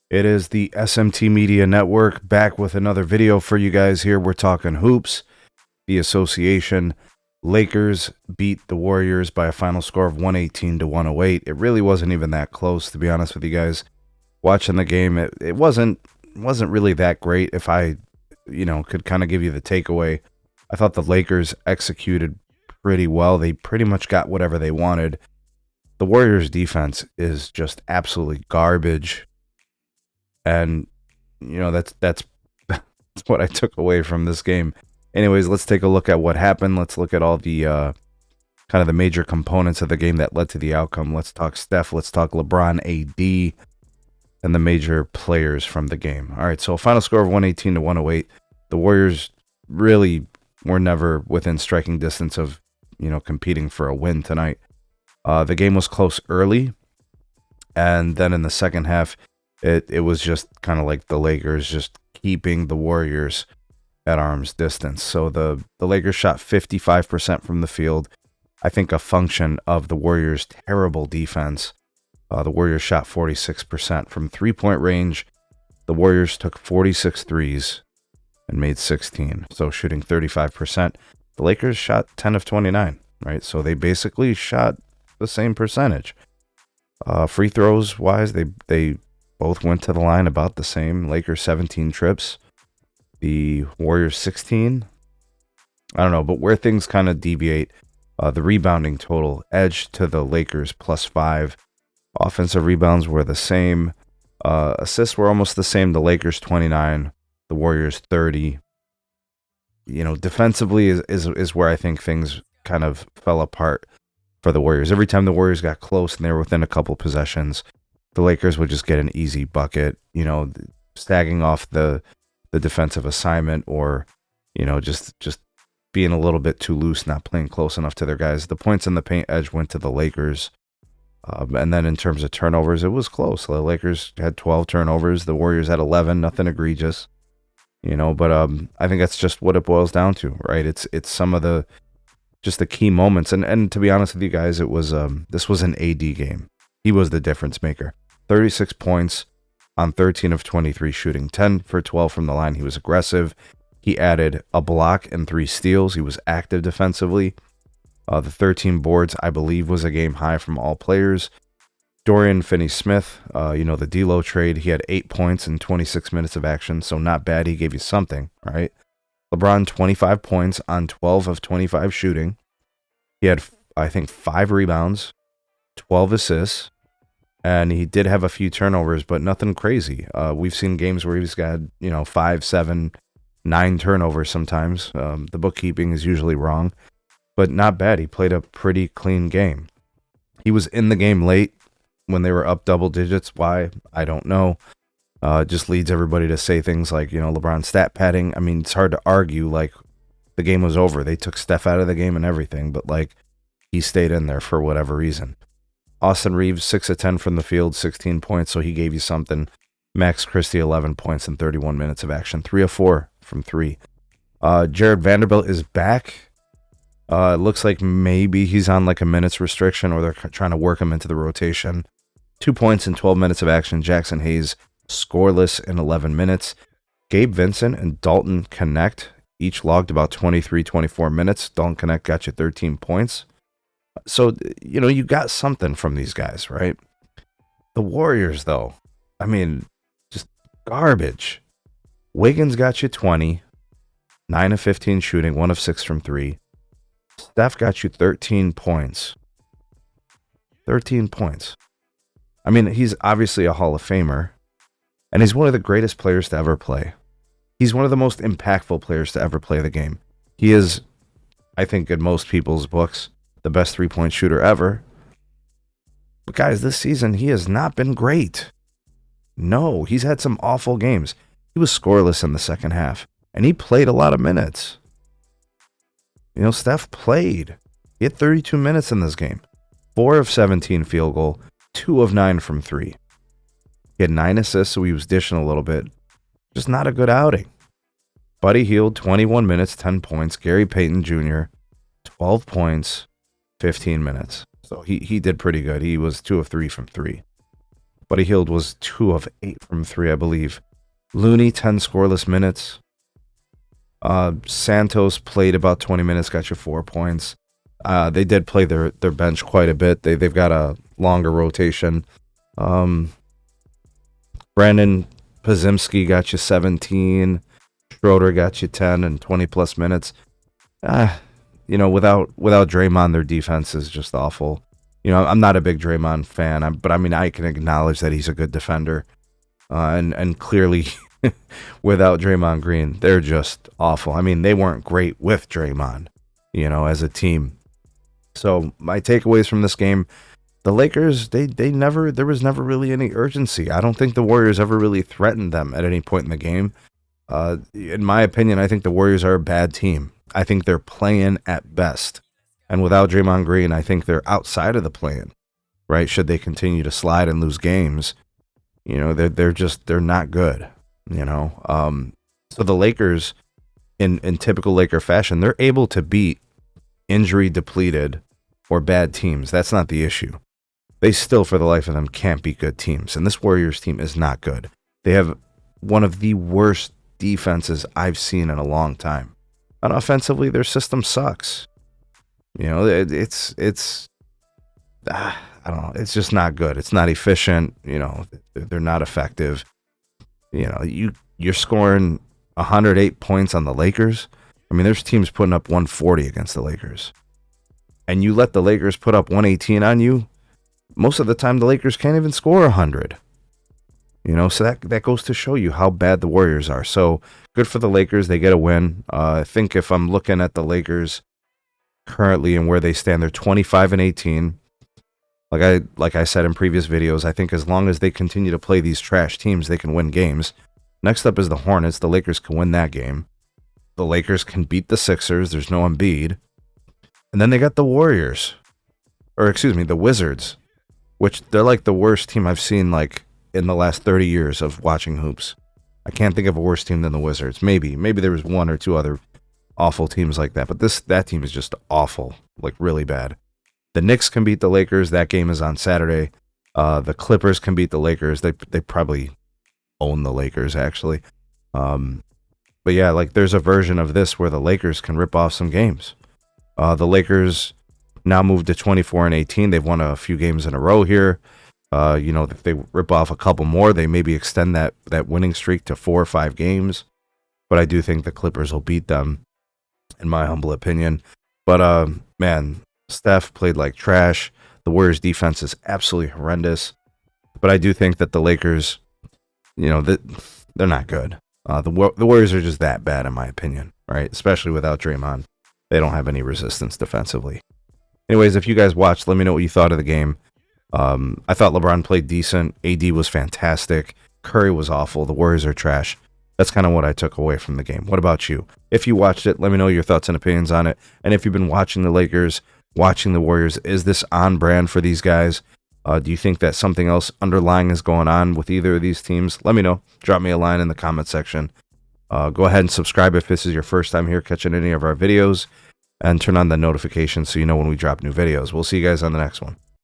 It is the SMT Media Network back with another video for you guys here. We're talking hoops, the association. Lakers beat the Warriors by a final score of 118 to 108. It really wasn't even that close, to be honest with you guys. Watching the game, it wasn't really that great. If I, could kind of give you the takeaway, I thought the Lakers executed pretty well. They pretty much got whatever they wanted. The Warriors defense is just absolutely garbage. And, that's what I took away from this game. Anyways, let's take a look at what happened. Let's look at all the kind of the major components of the game that led to the outcome. Let's talk Steph. Let's talk LeBron, AD, and the major players from the game. All right, so a final score of 118 to 108. The Warriors really were never within striking distance of, competing for a win tonight. The game was close early, and then in the second half, it was just kind of like the Lakers just keeping the Warriors at arm's distance. So the Lakers shot 55% from the field. I think a function of the Warriors' terrible defense. The Warriors shot 46% from three-point range. The Warriors took 46 threes and made 16, so shooting 35%. The Lakers shot 10 of 29, right? So they basically shot the same percentage. Free throws wise, they both went to the line about the same. Lakers 17 trips. The Warriors 16. I don't know, but where things kind of deviate, the rebounding total edged to the Lakers +5. Offensive rebounds were the same. Assists were almost the same. The Lakers 29, the Warriors 30. Defensively is where I think things kind of fell apart for the Warriors. Every time the Warriors got close and they were within a couple possessions, the Lakers would just get an easy bucket, sagging off the defensive assignment, or, just being a little bit too loose, not playing close enough to their guys. The points in the paint edge went to the Lakers. And then in terms of turnovers, it was close. The Lakers had 12 turnovers. The Warriors had 11, nothing egregious, but I think that's just what it boils down to, right? It's some of the key moments. And to be honest with you guys, it was, this was an AD game. He was the difference maker. 36 points on 13 of 23 shooting, 10 for 12 from the line. He was aggressive. He added a block and 3 steals. He was active defensively. The 13 boards, I believe, was a game high from all players. Dorian Finney-Smith, the D'Lo trade, he had 8 points in 26 minutes of action, so not bad. He gave you something, right? LeBron, 25 points on 12 of 25 shooting. He had, I think, 5 rebounds, 12 assists. And he did have a few turnovers, but nothing crazy. We've seen games where he's got, 5, 7, 9 turnovers sometimes. The bookkeeping is usually wrong, but not bad. He played a pretty clean game. He was in the game late when they were up double digits. Why? I don't know. Just leads everybody to say things like, LeBron stat padding. I mean, it's hard to argue, like, the game was over. They took Steph out of the game and everything, but, like, he stayed in there for whatever reason. Austin Reeves, 6 of 10 from the field, 16 points, so he gave you something. Max Christie, 11 points in 31 minutes of action, 3 of 4 from 3. Jared Vanderbilt is back. It looks like maybe he's on like a minutes restriction, or they're trying to work him into the rotation. 2 points in 12 minutes of action. Jackson Hayes, scoreless in 11 minutes. Gabe Vincent and Dalton Connect each logged about 23, 24 minutes. Dalton Connect got you 13 points. So, you got something from these guys, right? The Warriors, though, I mean, just garbage. Wiggins got you 20, 9 of 15 shooting, 1 of 6 from 3. Steph got you 13 points. 13 points. I mean, he's obviously a Hall of Famer, and he's one of the greatest players to ever play. He's one of the most impactful players to ever play the game. He is, I think, in most people's books, the best three-point shooter ever. But guys, this season, he has not been great. No, he's had some awful games. He was scoreless in the second half, and he played a lot of minutes. Steph played. He had 32 minutes in this game. 4 of 17 field goal, 2 of 9 from 3. He had 9 assists, so he was dishing a little bit. Just not a good outing. Buddy Hield, 21 minutes, 10 points. Gary Payton Jr., 12 points, 15 minutes. So he did pretty good. He was 2 of 3 from 3. Buddy Hield was 2 of 8 from 3, I believe. Looney, 10 scoreless minutes. Santos played about 20 minutes, got you 4 points. They did play their bench quite a bit. They've got a longer rotation. Brandon Pazimski got you 17. Schroeder got you 10 and 20 plus minutes. Without Draymond, their defense is just awful. I'm not a big Draymond fan, but I mean, I can acknowledge that he's a good defender. And clearly, without Draymond Green, they're just awful. I mean, they weren't great with Draymond, as a team. So my takeaways from this game, the Lakers, there was never really any urgency. I don't think the Warriors ever really threatened them at any point in the game. In my opinion, I think the Warriors are a bad team. I think they're playing at best. And without Draymond Green, I think they're outside of the play-in, right? Should they continue to slide and lose games, they're not good, So the Lakers, in typical Laker fashion, they're able to beat injury depleted or bad teams. That's not the issue. They still, for the life of them, can't beat good teams. And this Warriors team is not good. They have one of the worst defenses I've seen in a long time. And offensively, their system sucks. It's I don't know. It's just not good. It's not efficient. They're not effective. You're scoring 108 points on the Lakers. I mean, there's teams putting up 140 against the Lakers. And you let the Lakers put up 118 on you. Most of the time, the Lakers can't even score 100. So that goes to show you how bad the Warriors are. So good for the Lakers. They get a win. I think if I'm looking at the Lakers currently and where they stand, they're 25 and 18. Like I said in previous videos, I think as long as they continue to play these trash teams, they can win games. Next up is the Hornets. The Lakers can win that game. The Lakers can beat the Sixers. There's no Embiid. And then they got the Warriors. The Wizards, which they're like the worst team I've seen in the last 30 years of watching hoops. I can't think of a worse team than the Wizards. Maybe there was one or two other awful teams like that, but that team is just awful, really bad. The Knicks can beat the Lakers. That game is on Saturday. The Clippers can beat the Lakers. They probably own the Lakers, actually. But yeah, there's a version of this where the Lakers can rip off some games. The Lakers now moved to 24 and 18. They've won a few games in a row here. If they rip off a couple more, they maybe extend that winning streak to 4 or 5 games. But I do think the Clippers will beat them, in my humble opinion. But man, Steph played like trash. The Warriors' defense is absolutely horrendous. But I do think that the Lakers, they're not good. The Warriors are just that bad, in my opinion, right? Especially without Draymond. They don't have any resistance defensively. Anyways, if you guys watched, let me know what you thought of the game. I thought LeBron played decent. AD was fantastic. Curry was awful. The Warriors are trash. That's kind of what I took away from the game. What about you? If you watched it, let me know your thoughts and opinions on it. And if you've been watching the Lakers, watching the Warriors, is this on brand for these guys? Do you think that something else underlying is going on with either of these teams? Let me know. Drop me a line in the comment section. Go ahead and subscribe if this is your first time here catching any of our videos. And turn on the notifications so you know when we drop new videos. We'll see you guys on the next one.